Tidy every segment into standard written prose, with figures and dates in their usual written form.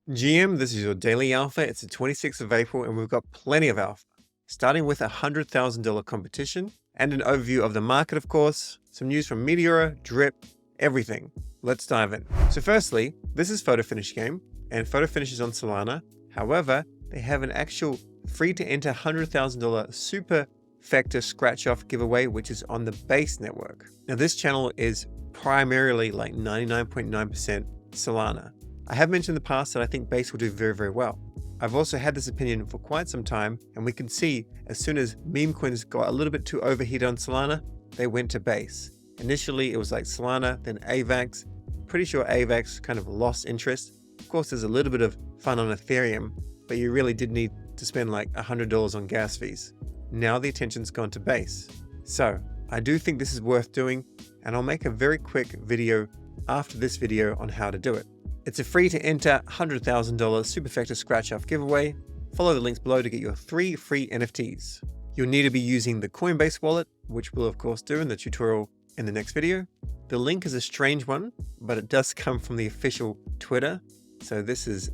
GM, this is your daily alpha. It's the 26th of April and we've got plenty of alpha. Starting with a $100,000 competition and an overview of the market, of course, some news from Meteora, Drip, everything. Let's dive in. So firstly, this is Photofinish Game and Photofinish is on Solana. However, they have an actual free to enter $100,000 super factor scratch off giveaway, which is on the base network. Now this channel is primarily like 99.9% Solana. I have mentioned in the past that I think base will do very, very well. I've also had this opinion for quite some time, and we can see as soon as meme coins got a little bit too overheated on Solana, they went to base. Initially, it was like Solana, then AVAX. Pretty sure AVAX kind of lost interest. Of course, there's a little bit of fun on Ethereum, but you really did need to spend like $100 on gas fees. Now the attention's gone to base. So I do think this is worth doing, and I'll make a very quick video after this video on how to do it. It's a free to enter $100,000 super factor scratch off giveaway. Follow the links below to get your 3 free NFTs. You'll need to be using the Coinbase wallet, which we'll of course do in the tutorial in the next video. The link is a strange one, but it does come from the official Twitter. So this is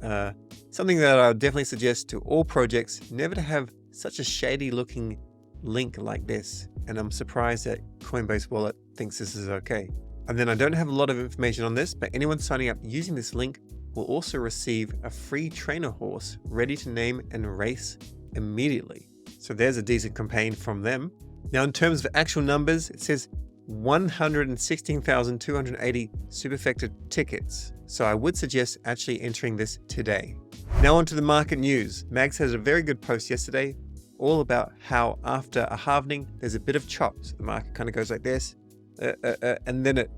something that I would definitely suggest to all projects, never to have such a shady looking link like this. And I'm surprised that Coinbase wallet thinks this is okay. And then I don't have a lot of information on this, but anyone signing up using this link will also receive a free trainer horse ready to name and race immediately. So there's a decent campaign from them. Now, in terms of actual numbers, it says 116,280 superfected tickets. So I would suggest actually entering this today. Now onto the market news. Mags has a very good post yesterday, all about how after a halvening, there's a bit of chop. So the market kind of goes like this. And then it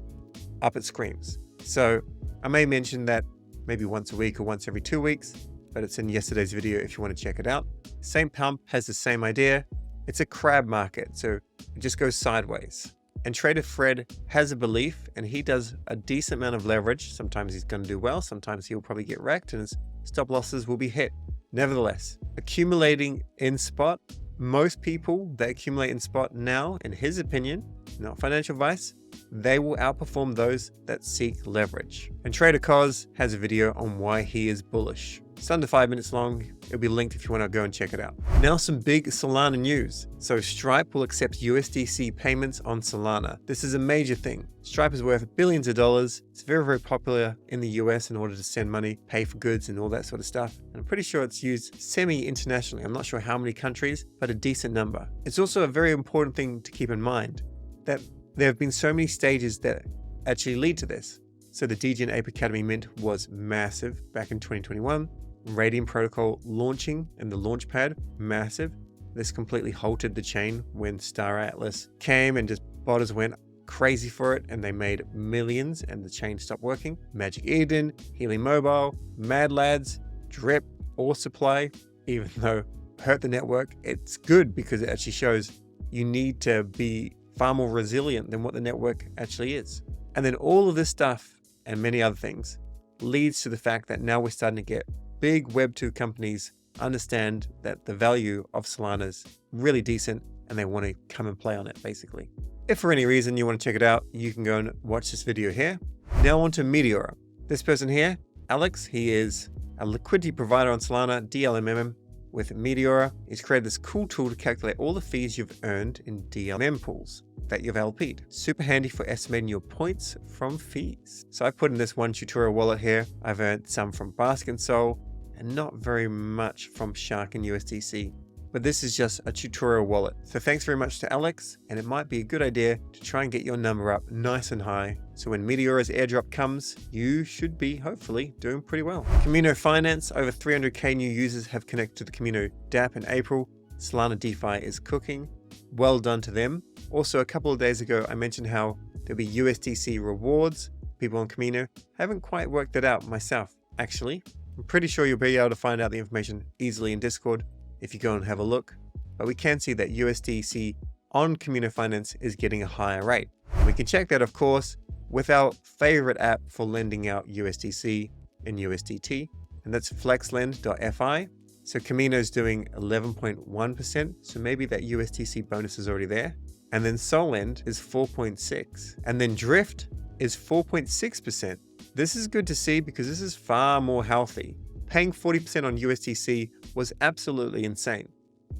screams. So I may mention that maybe once a week or once every 2 weeks, but it's in yesterday's video if you want to check it out. Same pump has the same idea. It's a crab market, so it just goes sideways. And Trader Fred has a belief, and he does a decent amount of leverage. Sometimes he's going to do well, sometimes he'll probably get wrecked and his stop losses will be hit. Nevertheless, accumulating in spot, most people that accumulate in spot now, in his opinion, not financial advice, they will outperform those that seek leverage. And Trader Cos has a video on why he is bullish. It's under 5 minutes long. It'll be linked if you want to go and check it out. Now some big Solana news. So Stripe will accept USDC payments on Solana. This is a major thing. Stripe is worth billions of dollars. It's very, very popular in the US in order to send money, pay for goods and all that sort of stuff. And I'm pretty sure it's used semi-internationally. I'm not sure how many countries, but a decent number. It's also a very important thing to keep in mind that there have been so many stages that actually lead to this. So the DGen Ape Academy mint was massive back in 2021. Radium Protocol launching and the launchpad, massive. This completely halted the chain when Star Atlas came and just botters went crazy for it and they made millions and the chain stopped working. Magic Eden, Helium Mobile, Mad Lads, Drip, Ore Supply, even though hurt the network, it's good because it actually shows you need to be far more resilient than what the network actually is. And then all of this stuff and many other things leads to the fact that now we're starting to get big Web2 companies understand that the value of Solana is really decent and they want to come and play on it basically. If for any reason you want to check it out, you can go and watch this video here. Now on to Meteora. This person here, Alex, he is a liquidity provider on Solana, DLMM. With Meteora, he's created this cool tool to calculate all the fees you've earned in DLM pools that you've LP'd. Super handy for estimating your points from fees. So I've put in this one tutorial wallet here. I've earned some from BackwoodsSOL and not very much from Shark and USDC. But this is just a tutorial wallet. So thanks very much to Alex, and it might be a good idea to try and get your number up nice and high. So when Meteora's airdrop comes, you should be hopefully doing pretty well. Kamino Finance, over 300k new users have connected to the Kamino dApp in April. Solana DeFi is cooking. Well done to them. Also, a couple of days ago, I mentioned how there'll be USDC rewards. People on Kamino haven't quite worked it out myself, actually. I'm pretty sure you'll be able to find out the information easily in Discord if you go and have a look, but we can see that USDC on Kamino Finance is getting a higher rate. We can check that, of course, with our favorite app for lending out USDC and USDT, and that's flexlend.fi. So Kamino is doing 11.1%, so maybe that USDC bonus is already there. And then Solend is 4.6%, and then Drift is 4.6%. This is good to see because this is far more healthy. Paying 40% on USDC was absolutely insane.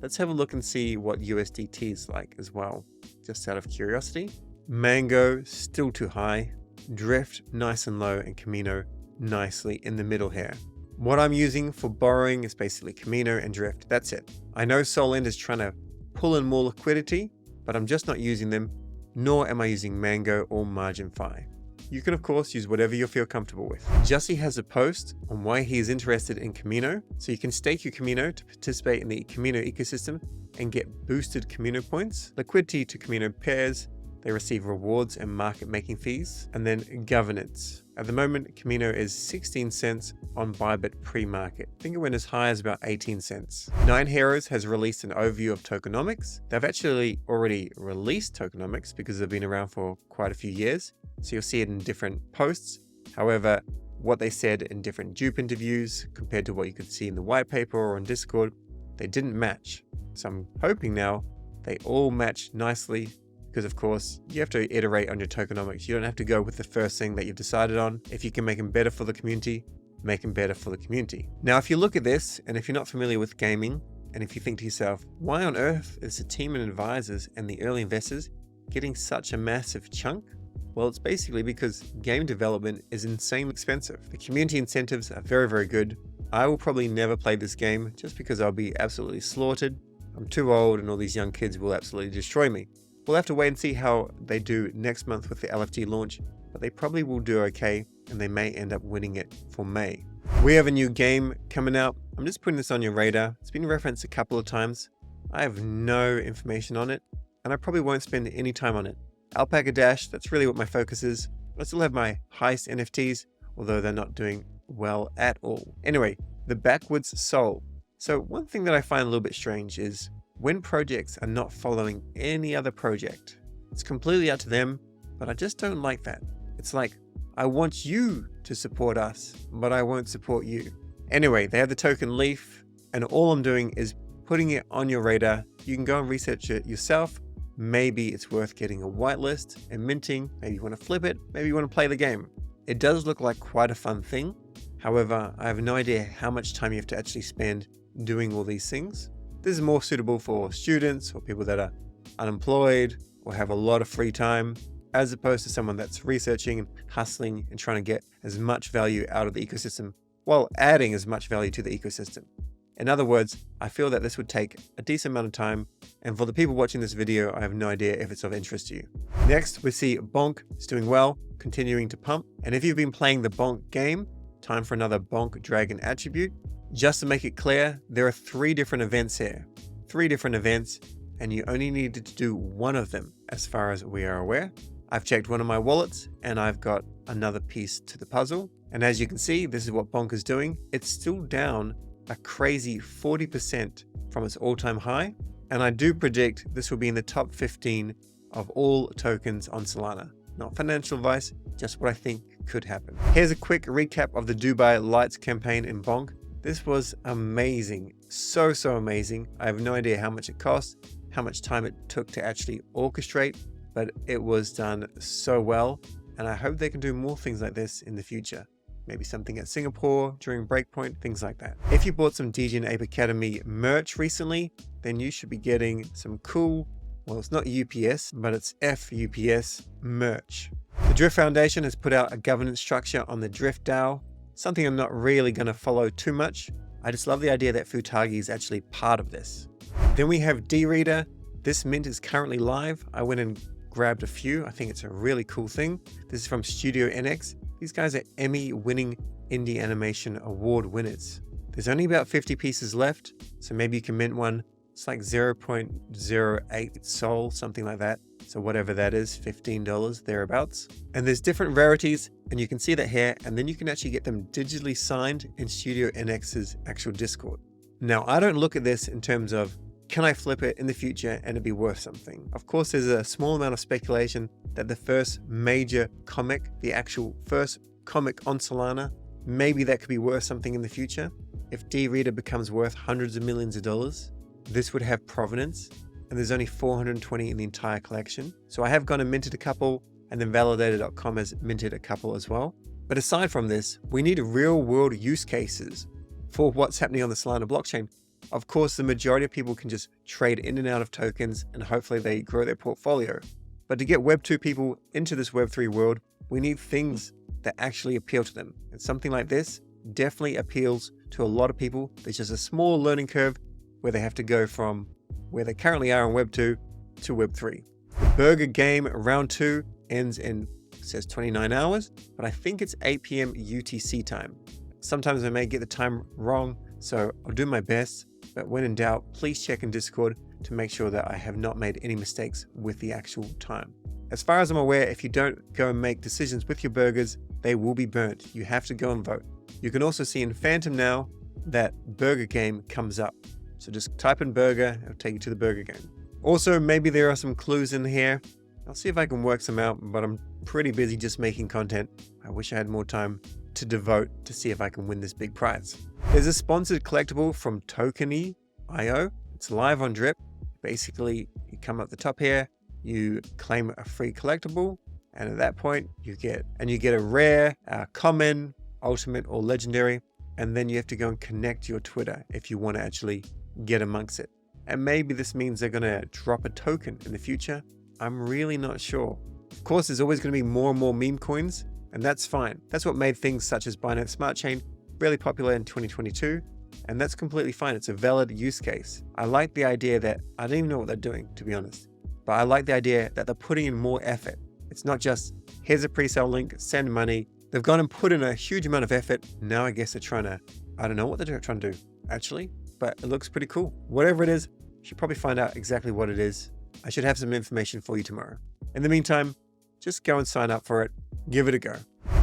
Let's have a look and see what USDT is like as well, just out of curiosity. Mango, still too high. Drift, nice and low, and Kamino, nicely in the middle here. What I'm using for borrowing is basically Kamino and Drift. That's it. I know Solend is trying to pull in more liquidity, but I'm just not using them, nor am I using Mango or MarginFi. You can of course use whatever you feel comfortable with. Jussie has a post on why he is interested in Kamino. So you can stake your Kamino to participate in the Kamino ecosystem and get boosted Kamino points, liquidity to Kamino pairs. They receive rewards and market making fees, and then governance. At the moment, Kamino is 16 cents on Bybit pre-market. I think it went as high as about 18 cents. Nyan Heroes has released an overview of tokenomics. They've actually already released tokenomics because they've been around for quite a few years. So you'll see it in different posts. However, what they said in different dupe interviews compared to what you could see in the white paper or on Discord, they didn't match. So I'm hoping now they all match nicely, because of course you have to iterate on your tokenomics. You don't have to go with the first thing that you've decided on. If you can make them better for the community, make them better for the community. Now, if you look at this, and if you're not familiar with gaming, and if you think to yourself, why on earth is the team and advisors and the early investors getting such a massive chunk? Well, it's basically because game development is insanely expensive. The community incentives are very, very good. I will probably never play this game just because I'll be absolutely slaughtered. I'm too old and all these young kids will absolutely destroy me. We'll have to wait and see how they do next month with the LFT launch, but they probably will do okay and they may end up winning it for May. We have a new game coming out. I'm just putting this on your radar. It's been referenced a couple of times. I have no information on it and I probably won't spend any time on it. Alpaca Dash, that's really what my focus is. I still have my heist NFTs, although they're not doing well at all. Anyway, the BackwoodsSOL. So one thing that I find a little bit strange is when projects are not following any other project. It's completely up to them, but I just don't like that. It's like, I want you to support us, but I won't support you. Anyway, they have the token Leaf, and all I'm doing is putting it on your radar. You can go and research it yourself. Maybe it's worth getting a whitelist and minting. Maybe you want to flip it. Maybe you want to play the game. It does look like quite a fun thing. However, I have no idea how much time you have to actually spend doing all these things. This is more suitable for students or people that are unemployed or have a lot of free time, as opposed to someone that's researching and hustling and trying to get as much value out of the ecosystem while adding as much value to the ecosystem. In other words, I feel that this would take a decent amount of time, and for the people watching this video, I have no idea if it's of interest to you. Next, we see Bonk is doing well, continuing to pump, and if you've been playing the Bonk game, time for another Bonk Dragon attribute. Just to make it clear, there are 3 different events here. 3 different events, and you only needed to do one of them as far as we are aware. I've checked one of my wallets and I've got another piece to the puzzle. And as you can see, this is what Bonk is doing. It's still down a crazy 40% from its all-time high. And I do predict this will be in the top 15 of all tokens on Solana. Not financial advice, just what I think could happen. Here's a quick recap of the Dubai Lights campaign in Bonk. This was amazing, so amazing. I have no idea how much it cost, how much time it took to actually orchestrate, but it was done so well. And I hope they can do more things like this in the future. Maybe something at Singapore during Breakpoint, things like that. If you bought some DJ and Ape Academy merch recently, then you should be getting some cool, well, it's not UPS, but it's FUPS merch. The Drift Foundation has put out a governance structure on the Drift DAO. Something I'm not really going to follow too much. I just love the idea that Futagi is actually part of this. Then we have D-Reader. This mint is currently live. I went and grabbed a few. I think it's a really cool thing. This is from Studio NX. These guys are Emmy-winning indie animation award winners. There's only about 50 pieces left, so maybe you can mint one. It's like 0.08 SOL, something like that. So whatever that is, $15 thereabouts. And there's different rarities, and you can see that here, and then you can actually get them digitally signed in Studio NX's actual Discord. Now, I don't look at this in terms of, can I flip it in the future and it'd be worth something? Of course, there's a small amount of speculation that the first major comic, the actual first comic on Solana, maybe that could be worth something in the future. If D-Reader becomes worth hundreds of millions of dollars, this would have provenance, and there's only 420 in the entire collection. So I have gone and minted a couple, and then Validator.com has minted a couple as well. But aside from this, we need real world use cases for what's happening on the Solana blockchain. Of course, the majority of people can just trade in and out of tokens and hopefully they grow their portfolio. But to get Web 2 people into this Web 3 world, we need things that actually appeal to them. And something like this definitely appeals to a lot of people. There's just a small learning curve where they have to go from where they currently are in Web 2 to Web 3. The burger game round 2 ends in, it says 29 hours, but I think it's 8 p.m. UTC time. Sometimes I may get the time wrong, so I'll do my best. But when in doubt, please check in Discord to make sure that I have not made any mistakes with the actual time. As far as I'm aware, if you don't go and make decisions with your burgers, they will be burnt. You have to go and vote. You can also see in Phantom now that burger game comes up. So just type in burger, it'll take you to the burger game. Also, maybe there are some clues in here. I'll see if I can work some out, but I'm pretty busy just making content. I wish I had more time to devote to see if I can win this big prize. There's a sponsored collectible from TokieIO. It's live on Drip. Basically, you come up the top here, you claim a free collectible, and at that point you get a rare, common, ultimate, or legendary, and then you have to go and connect your Twitter if you want to actually get amongst it. And maybe this means they're going to drop a token in the future. I'm really not sure. Of course, there's always going to be more and more meme coins, and that's fine. That's what made things such as Binance Smart Chain really popular in 2022, and that's completely fine. It's a valid use case. I like the idea that, I don't even know what they're doing, to be honest, but I like the idea that they're putting in more effort. It's not just, here's a pre-sale link, send money. They've gone and put in a huge amount of effort. Now I guess they're trying to, I don't know what they're trying to do, actually, but it looks pretty cool. Whatever it is, you should probably find out exactly what it is. I should have some information for you tomorrow. In the meantime, just go and sign up for it. Give it a go.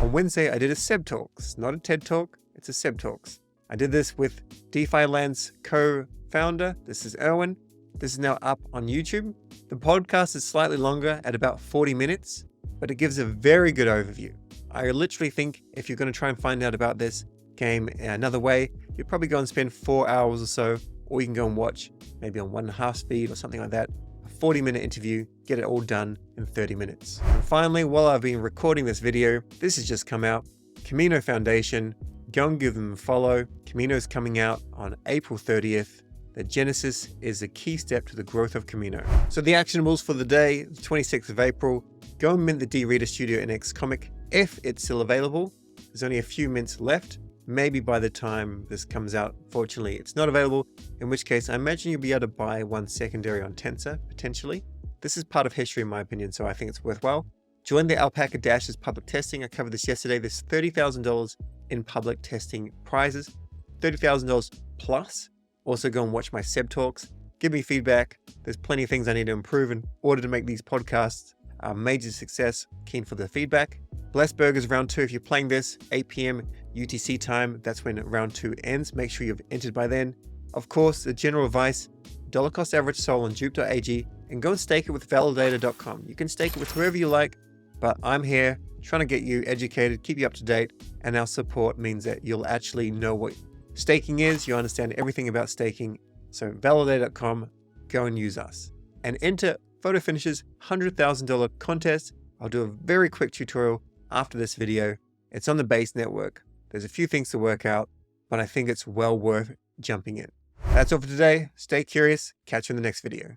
On Wednesday, I did a SEB Talks. Not a TED Talk, it's a SEB Talks. I did this with DeFi Land's co-founder. This is Erwin. This is now up on YouTube. The podcast is slightly longer at about 40 minutes, but it gives a very good overview. I literally think if you're going to try and find out about this game in another way, you'd probably go and spend 4 hours or so, or you can go and watch maybe on 1.5 speed or something like that. 40-minute interview, get it all done in 30 minutes. And finally, while I've been recording this video, this has just come out. Kamino Foundation, go and give them a follow. Kamino is coming out on April 30th. The Genesis is a key step to the growth of Kamino. So the actionables for the day, the 26th of April, go and mint the D-Reader Studio NX comic if it's still available. There's only a few mints left. Maybe by the time this comes out, fortunately, it's not available, in which case I imagine you'll be able to buy one secondary on Tensor, potentially. This is part of history in my opinion, so I think it's worthwhile. Join the Alpaca Dashes public testing. I covered this yesterday. There's $30,000 in public testing prizes, $30,000 plus. Also go and watch my SEB Talks. Give me feedback. There's plenty of things I need to improve in order to make these podcasts a major success. Keen for the feedback. Blessed Burgers round 2, if you're playing this, 8 p.m. UTC time, that's when round 2 ends. Make sure you've entered by then. Of course, the general advice, dollar cost average SOL on dupe.ag, and go and stake it with validator.com. You can stake it with whoever you like, but I'm here trying to get you educated, keep you up to date, and our support means that you'll actually know what staking is, you understand everything about staking. So validator.com, go and use us. And enter Photofinish's $100,000 contest. I'll do a very quick tutorial after this video. It's on the base network. There's a few things to work out, but I think it's well worth jumping in. That's all for today. Stay curious. Catch you in the next video.